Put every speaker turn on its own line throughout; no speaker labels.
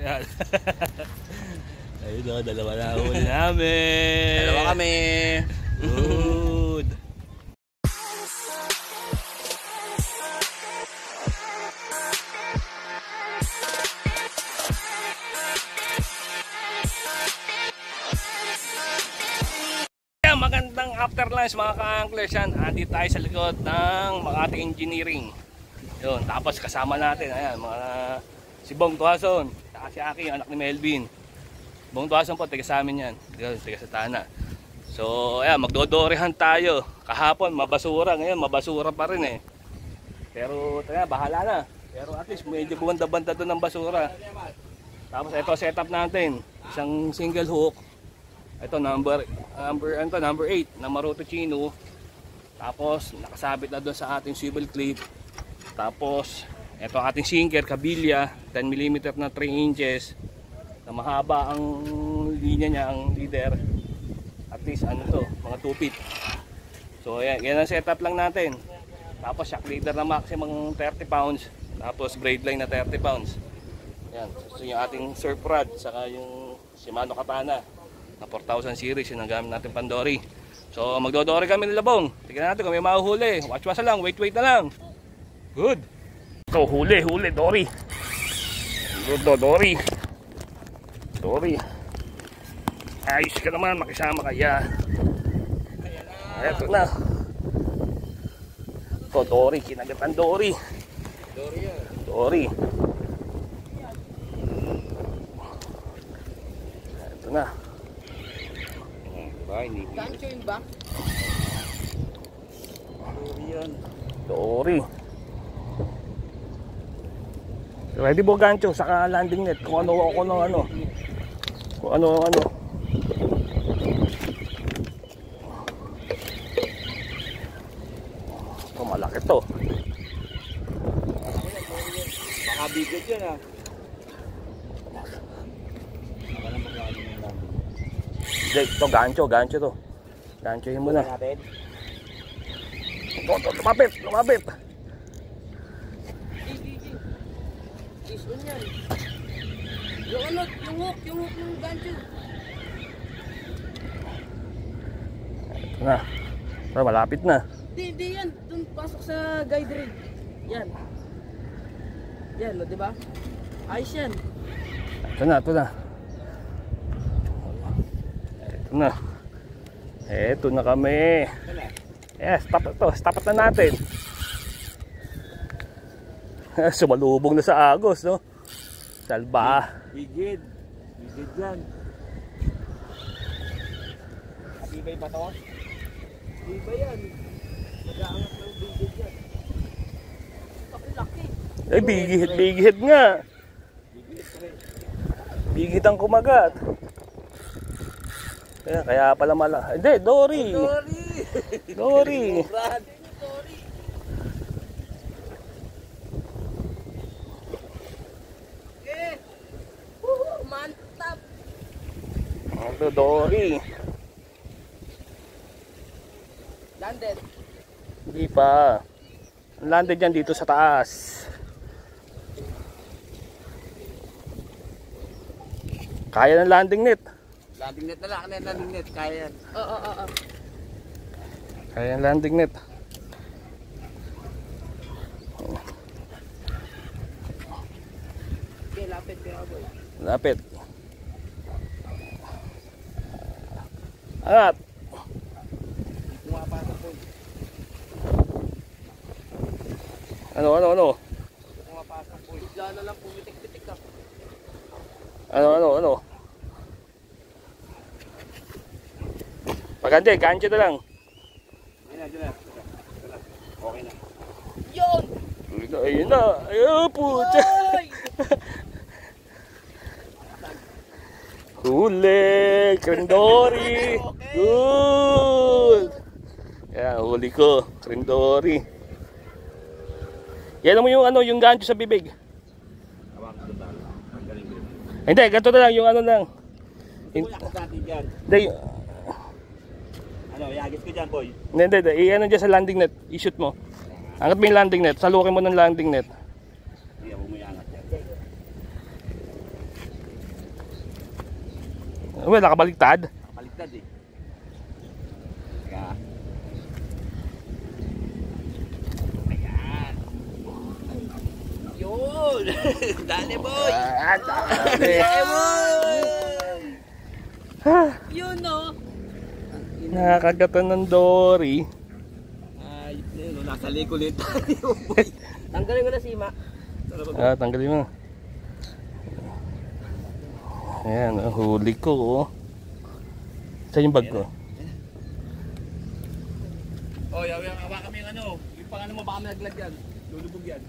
Ayan. Ayun o, dalawa na huli namin.
Dalawa kami.
Good. Magandang after lunch mga ka-anglers yan. Andito tayo sa likod ng Makati Engineering. Yun, tapos kasama natin ayan, si Bong Tuason, saka si Aki, anak ni Melvin. Bong Tuason po, taga sa amin yan, taga sa Tana. So ayan, magdodorehan tayo. Kahapon mabasura, ngayon mabasura pa rin eh. Pero tayo, bahala na. Pero at least medyo gumanda-banda doon ng basura. Tapos ito setup natin, isang single hook. Ito number 8 na Maruto Chino. Tapos nakasabit na doon sa ating swivel clip. Tapos ito ating sinker kabilya 10mm na 3 inches na mahaba ang linya niya, ang leader. At least ano to, mga 2 feet. So yan ang setup lang natin. Tapos shock leader na maximum 30 pounds. Tapos braid line na 30 pounds. Yan, so yung ating surf rod saka yung Shimano Katana na 4000 series yung gamit natin Pandori. So magdodori kami nila Bong. Tignan natin kung may mahuhuli. Watch lang, wait na lang. Good. So huli, Dory. Good Dory. Ayos ka naman, makisama kaya. Eto na. Ito Dory, kinagatan Dory. Dory. Eto na.
Gancho yun ba?
Dory. Ready po gancho saka landing net kung ano ano. Ito malaki to.
Baka bigod yun ah.
Ito gancho to. Ganchohin mo na. Ito, lumapit.
Yan. Yung hook ng gancho.
Ito na. Malapit na.
Di yan. Doon pasok sa guide rail. Yan. Yan, di ba? Ayos yan.
Ito na. Ito na kami. Yes, stop na natin. Sumalubong na sa agos, no? Salba.
Bigid yan. Matibay ba to? Matibay yan. Nag-aangat ng bigid yan. Laki.
Ay, bigid nga. Bigid ang kumagat. Kaya pala Hindi, Dory.
Mantap.
Ito, Dory.
Landed.
Hindi pa. Landed yan dito sa taas. Kaya ng landing net.
Landing net na lang. Landing net. Kaya yan. Oo.
Kaya ng landing net.
Okay, lapit kaya boy.
Lapit. Angat.
Pumapasok po.
Ano?
Pumapasok po. Bigla na lang pumitik-pitik ka.
Ano? Paganda, gancho na lang.
Diyan na. Okay na.
Yun! Ayun na. Ayun, puta. Huli! Krendori! Good! Yan, huli ko. Krendori. Yan mo yung gancho sa bibig. Hindi, ganito na lang yung ano lang. Hindi.
Ano, iagis ko dyan, boy.
Hindi. I-ano dyan sa landing net. I-shoot mo. Angat mo yung landing net. Salukin mo ng landing net.
Hindi ako may angat yan.
Well, nakabaliktad.
Baliktad eh. Teka. Ayan. Yun. Dali boy. Dali boy. Yun no.
Nakakagatan ng dory.
Ay, yun, nasa likod ulit tayo boy.
Tanggalin ko na sima.
Tanggalin mo. Ayan, huli ko. Oh. Saan yung bag ko?
Oh, yaw awa kami yung ano. Yung pang ano mo baka malaglag yan. Lulubog yan.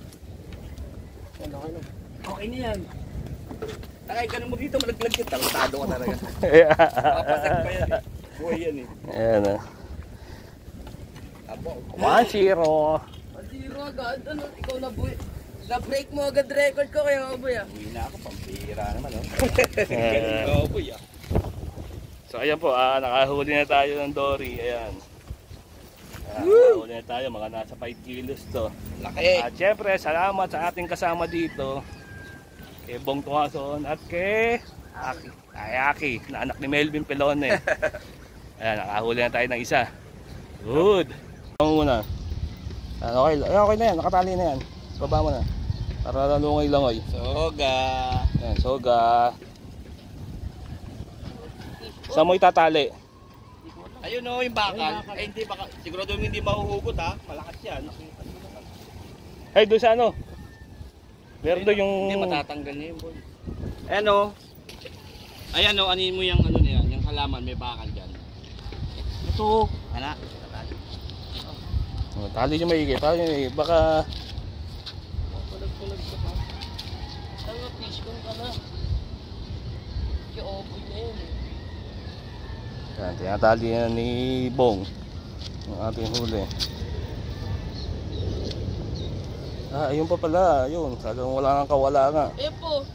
Okay na.
Okay na yan. Takay ka mo dito malaglag yan. Tarantado ka talaga.
Yeah.
Papasag pa yan eh. Buhay yan eh.
Ayan ah.
Abo.
1-0.
Zero agad. Ano, ikaw na boy. Na-break mo agad record ko kaya boy ah.
Uwi na ako, pampira naman oh.
Ayan.
Oo boy ah.
So ayan po, nakahuli na tayo ng dory. Ayan. Nakahuli na tayo, mga nasa 5 kilos to.
Laki.
At syempre, salamat sa ating kasama dito. Kay Bong Tuason at kay Aki, na anak ni Melvin Pelone. Ayan, nakahuli na tayo ng isa. Good. Ang muna. Okay na yan, nakatali na yan. Baba mo na. Para langoy-langoy.
Soga.
Ayan, soga. Saan mo itatali?
Ayun oh, yung bakal. Ay hindi baka sigurado hindi mahuhugot ha. Malakas yan.
Ay, doon sa ano? Meron doon yung...
Hindi matatanggal niya yun boy. Ayan oh. Ayan oh, anin mo yung ano niya, yung halaman may bakal diyan. Ito. Ana.
Tali yung maigi. Tali yung maigi. Baka...
Pulag-pulag ka pa. Tanga, fish kong ka na. Kiopoy na yun eh.
Yan, tinatali yan ni Bong. Ang ating huli. Ayun pa pala. Ayun. Sagang wala nang kawala nga.
Eh po.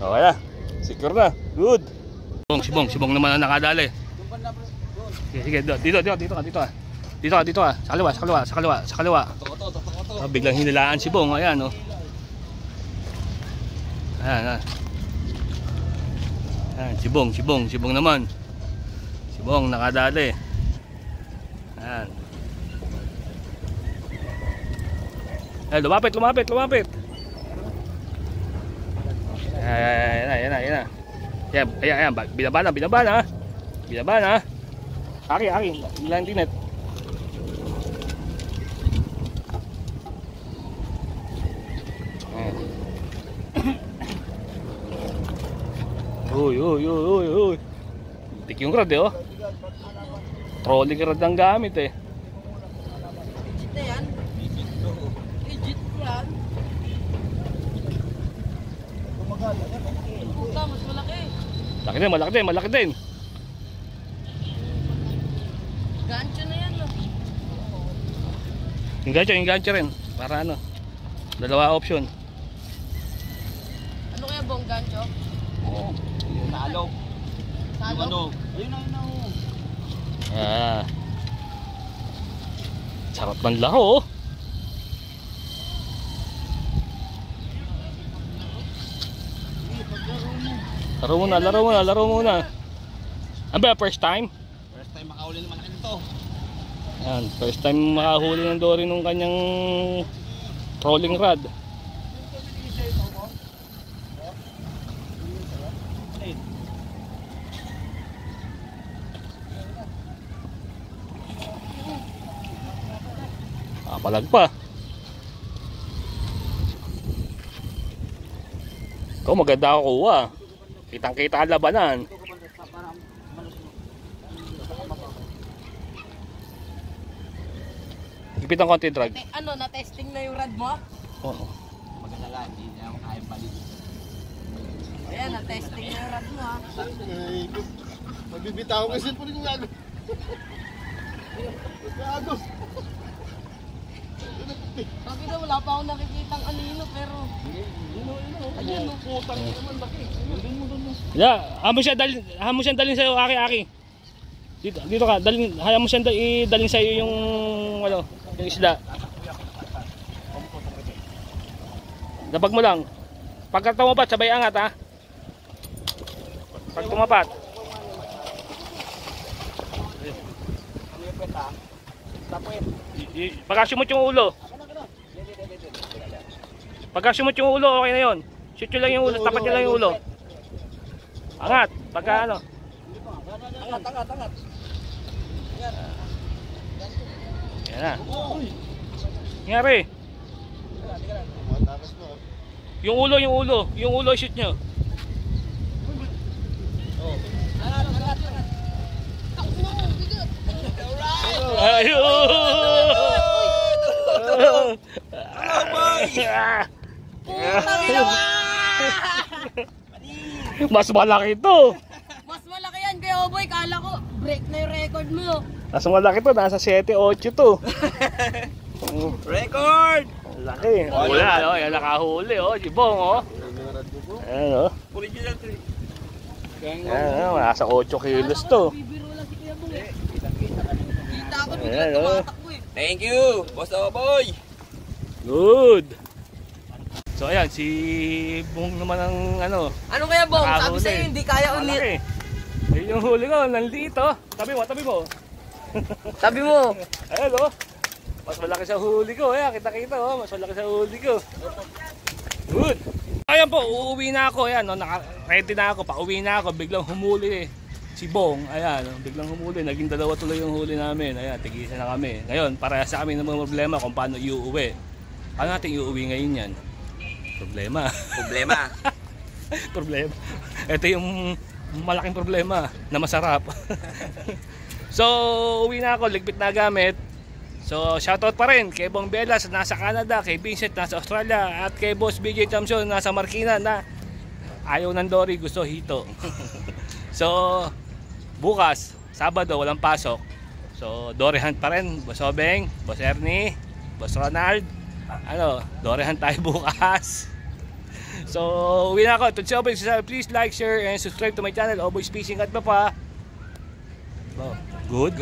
Okay na. Secure na. Good. Si Bong naman ang nakadali. Sige, dito ka. Dito ka. Sa kaliwa. Biglang hinilaan si Bong. Ayan, oh. Ayan. Ayan, si Bong naman. Si Bong nakadali. Ayan. Ay, lumapit. Ayan. Ayan. Binaban ha. Aki. Ilang tinet. Uy. Tik yung rod eh, oh. Trolling rod ang gamit eh.
Legit na yan. Legit yan. Puta, mas malaki. Malaki din. Gancho na yan, no?
Yung gancho rin. Para ano. Dalawa option.
Ano kaya bong gancho?
Oo. Nalo.
Salo?
Ano? Ayun na.
Sarap ng laro, oh. Laro muna. Ano ba, first time?
First time makahuli ng malaki nito.
Ayan, first time makahuli ng dory nung kanyang trolling rod. Palag pa. Ikaw maganda ako kuha. Kitang-kita ang labanan. Higpit ang konti drag.
Ano, na-testing na yung rod mo?
Oo.
Maganda lang, hindi niya kaya balik.
Ayan, na-testing na yung rod mo ha.
Magbibitaw kasi po rin yung gago. Gago.
Sabi na, wala pa akong nakikitang anino pero... Ayun, no.
Putang naman laki.
Yeah, hamo siyang dalhin sa iyo, Aki. Dito ka, hayaan mo siyang dalhin sa iyo yung ano, yung isda. Dabag mo lang. Pagkataon mo pa, sabay angat ha. Pag tumapat. Pagkasimot yung ulo. Pagkasimot yung ulo, okay na yun. Shoot nyo lang yung ulo, tapat nyo lang yung ulo. Angat, pagka ano.
Angat.
Yan na. Nangyari. Yung ulo shoot nyo. Ayun! Mas malaki ito.
Mas malaki yan kay Oboy. Kala ko, break na yung record mo.
Mas malaki ito. Nasa 7-8 to.
Record!
Laki. Wala, no? Yan nakahuli, oh. Jibong, oh. Ayan, oh.
Original tree.
Ayan, oh. Nasa 8 kilos to.
Bibiro lang si Kuya Bong. Kita ko
Ayan,
bigla
oh.
tumatakbo eh.
Thank you, Boss Oboy.
Good. So ayan, si Bong naman ang ano.
Ano kaya Bong? Sabi
nakahuli.
sa'yo hindi kaya ulit.
Malaki. Ayun yung huli ko, nandito. Tabi mo, tabi mo.
Sabi mo.
Ayan, oh. Mas malaki sa huli ko. Ayan, kita-kita, oh. Mas malaki sa huli ko. Good. Ayan po, uuwi na ako. Ayan, oh. Ready na ako. Pauwi na ako. Biglang humuli si Bong. Ayan, oh. Biglang humuli. Naging dalawa tuloy yung huli namin. Ayan, tigisan na kami. Ngayon, para sa amin naman problema kung paano iuuwi. Paano natin iuuwi ngayon yan? Problema. Problema. Ito yung malaking problema na masarap. So, uwi na ako. Ligpit na gamit. So, shoutout pa rin kay Bong Belas nasa Canada, kay Vincent nasa Australia, at kay Boss BJ Thompson nasa Marikina na ayaw ng Dory, gusto hito. So, bukas, Sabado, walang pasok. So, Dory hunt pa rin. Boss Obeng, Boss Ernie, Boss Ronald. Dory hunt tayo bukas. So, uwi na ako. Ito si Obeng. Please like, share, and subscribe to my channel. Oboy's Fishing at pa. Oh, good.